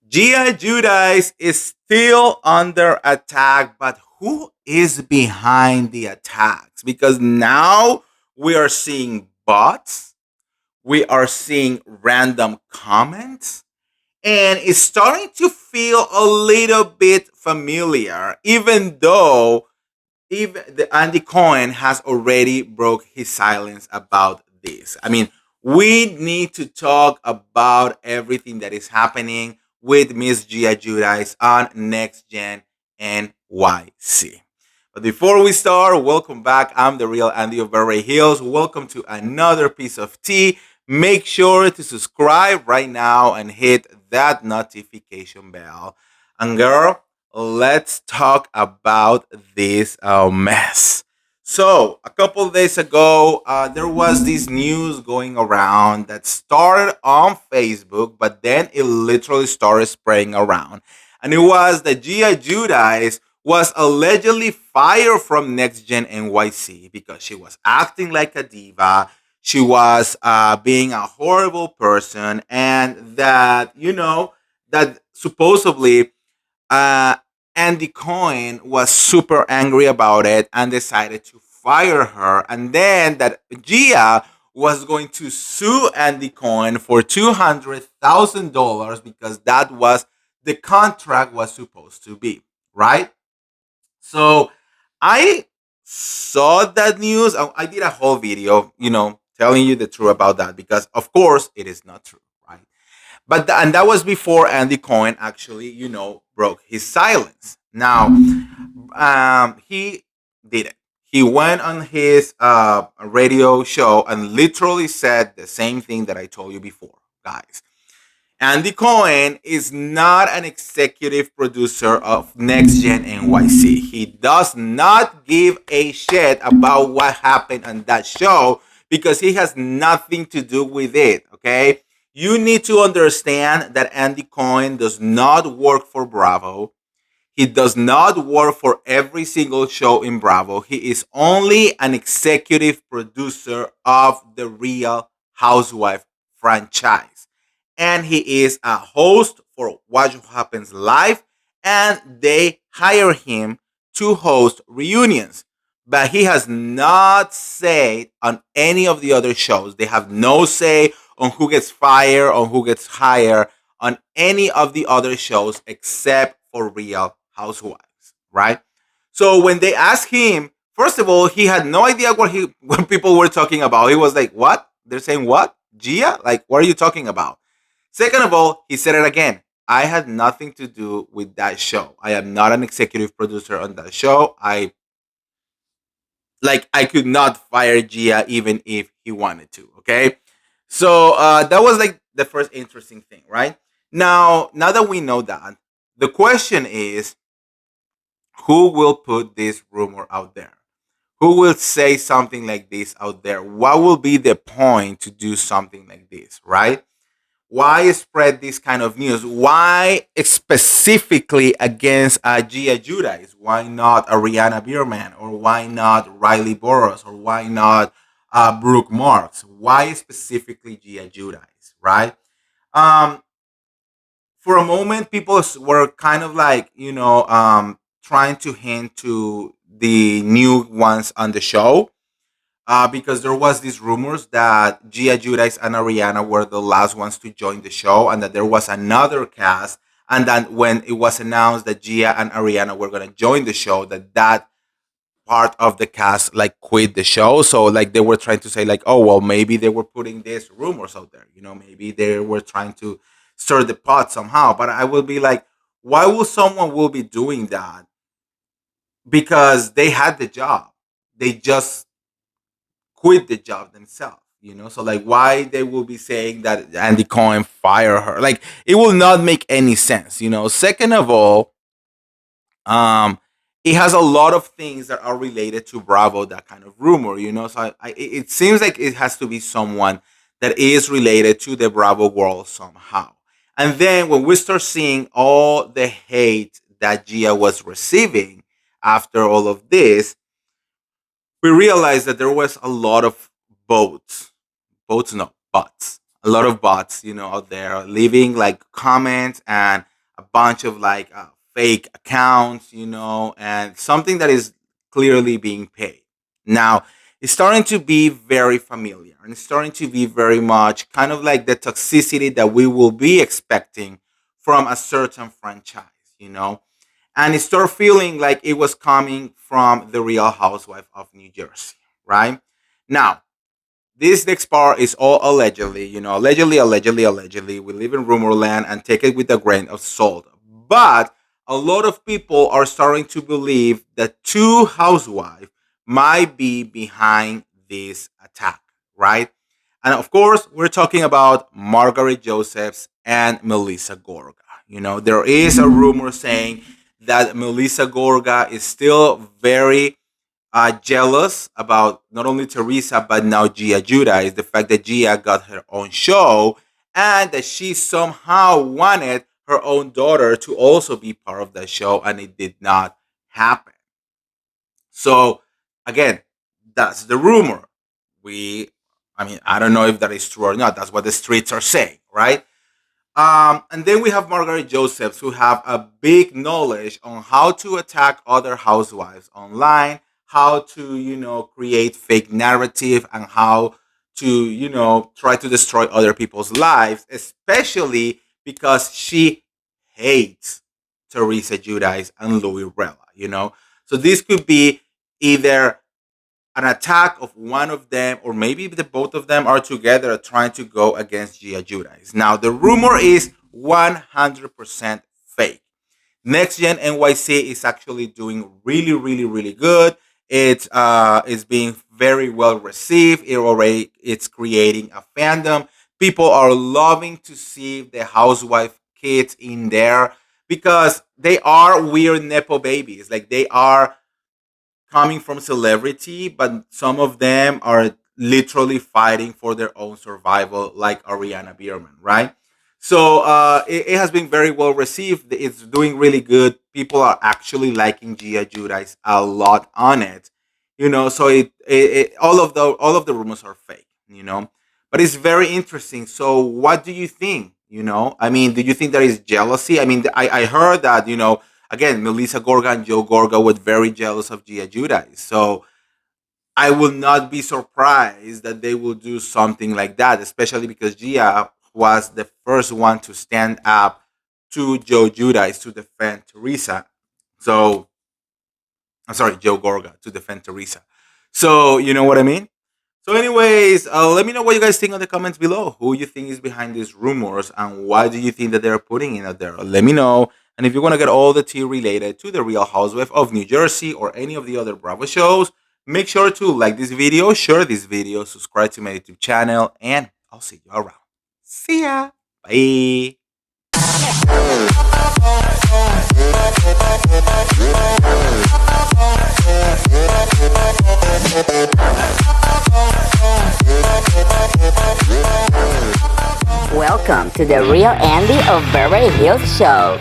Gia Judice is still under attack, but who is behind the attacks? Because now we are seeing bots, we are seeing random comments, and it's starting to feel a little bit familiar, even though even the Andy Cohen has already broke his silence about this. I mean, we need to talk about everything that is happening with Miss Gia Judice on Next Gen NYC. But before we start, welcome back. I'm the real Andy of Beverly Hills. Welcome to another piece of tea. Make sure to subscribe right now and hit that notification bell. And girl, let's talk about this mess. So, a couple of days ago, there was this news going around that started on Facebook, but then it literally started spreading around. And it was that Gia Judice was allegedly fired from Next Gen NYC because she was acting like a diva. She was being a horrible person, and that, that supposedly uh, Andy Cohen was super angry about it and decided to fire her. And then that Gia was going to sue Andy Cohen for $200,000 because that was the contract was supposed to be, right? So I saw that news. I did a whole video, telling you the truth about that because, of course, it is not true, right? And that was before Andy Cohen actually, broke his silence. Now, he did it. He went on his radio show and literally said the same thing that I told you before, guys. Andy Cohen is not an executive producer of Next Gen NYC. He does not give a shit about what happened on that show because he has nothing to do with it, okay? You need to understand that Andy Cohen does not work for Bravo. He does not work for every single show in Bravo. He is only an executive producer of the Real Housewife franchise. And he is a host for What Happens Live, and they hire him to host reunions. But he has not said on any of the other shows. They have no say on who gets fired, on who gets hired, on any of the other shows except for Real Housewives, right? So when they asked him, first of all, he had no idea what people were talking about. He was like, "What? They're saying what? Gia? Like, what are you talking about?" Second of all, he said it again. I had nothing to do with that show. I am not an executive producer on that show. I could not fire Gia even if he wanted to. Okay, so that was like the first interesting thing, right? Now that we know that, the question is, who will put this rumor out there? Who will say something like this out there? What will be the point to do something like this, right? Why spread this kind of news? Why specifically against Gia Judice? Why not Ariana Bierman? Or why not Riley Boros? Or why not Brooke Marks? Why specifically Gia Judice, right? Um, for a moment, people were kind of like, trying to hint to the new ones on the show because there was these rumors that Gia Judice and Ariana were the last ones to join the show, and that there was another cast. And then when it was announced that Gia and Ariana were going to join the show, that part of the cast like quit the show. So like they were trying to say like, oh well, maybe they were putting these rumors out there. Maybe they were trying to stir the pot somehow. But I will be like, why will someone will be doing that? Because they had the job. They just quit the job themselves. So like why they will be saying that Andy Cohen fire her? Like it will not make any sense. Second of all, um, it has a lot of things that are related to Bravo. That kind of rumor. So it seems like it has to be someone that is related to the Bravo world somehow. And then when we start seeing all the hate that Gia was receiving after all of this, we realized that there was a lot of bots, no, bots, a lot of bots, out there leaving like comments and bunch of fake accounts, and something that is clearly being paid. Now, it's starting to be very familiar, and it's starting to be very much kind of like the toxicity that we will be expecting from a certain franchise, and it started feeling like it was coming from the Real Housewife of New Jersey, right? Now, this next part is all allegedly, allegedly. We live in rumor land and take it with a grain of salt. But a lot of people are starting to believe that two housewives might be behind this attack, right? And of course, we're talking about Margaret Josephs and Melissa Gorga. There is a rumor saying that Melissa Gorga is still very jealous about not only Teresa but now Gia Judice, the fact that Gia got her own show and that she somehow wanted her own daughter to also be part of that show, and it did not happen. So again, that's the rumor. I don't know if that is true or not. That's what the streets are saying, right? And then we have Margaret Josephs, who have a big knowledge on how to attack other housewives online, how to, create fake narrative, and how to, try to destroy other people's lives, especially because she hates Teresa Giudice and Louis Rella. So this could be either an attack of one of them, or maybe the both of them are together trying to go against Gia Judice. Now, the rumor is 100% fake. Next Gen NYC is actually doing really, really, really good. It's being very well received. It's creating a fandom. People are loving to see the housewife kids in there because they are weird nepo babies. Like, they are coming from celebrity, but some of them are literally fighting for their own survival, like Ariana Bierman, right? So it has been very well received. It's doing really good. People are actually liking Gia Judice a lot on it, So all of the rumors are fake, But it's very interesting. So what do you think? Do you think there is jealousy? I heard that again, Melissa Gorga and Joe Gorga were very jealous of Gia Judice. So I will not be surprised that they will do something like that, especially because Gia was the first one to stand up to Joe Judice to defend Teresa. So, I'm sorry, Joe Gorga to defend Teresa. So, you know what I mean? So, anyways, let me know what you guys think in the comments below. Who you think is behind these rumors and why do you think that they're putting it out there? Let me know. And if you want to get all the tea related to the Real Housewife of New Jersey or any of the other Bravo shows, make sure to like this video, share this video, subscribe to my YouTube channel, and I'll see you around. See ya. Bye. Welcome to the Real Andy of Beverly Hills Show.